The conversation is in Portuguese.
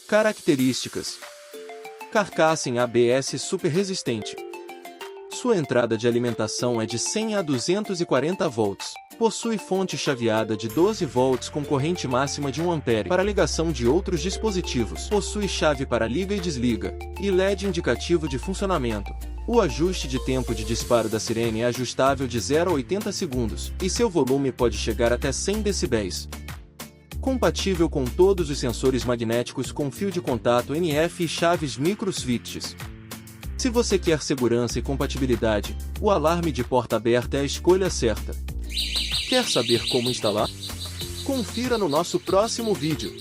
Características: carcaça em ABS super resistente. Sua entrada de alimentação é de 100 a 240 volts. Possui fonte chaveada de 12 volts com corrente máxima de 1 ampere para ligação de outros dispositivos. Possui chave para liga e desliga, e LED indicativo de funcionamento. O ajuste de tempo de disparo da sirene é ajustável de 0 a 80 segundos, e seu volume pode chegar até 100 decibéis. Compatível com todos os sensores magnéticos com fio de contato NF e chaves micro-switches. Se você quer segurança e compatibilidade, o alarme de porta aberta é a escolha certa. Quer saber como instalar? Confira no nosso próximo vídeo.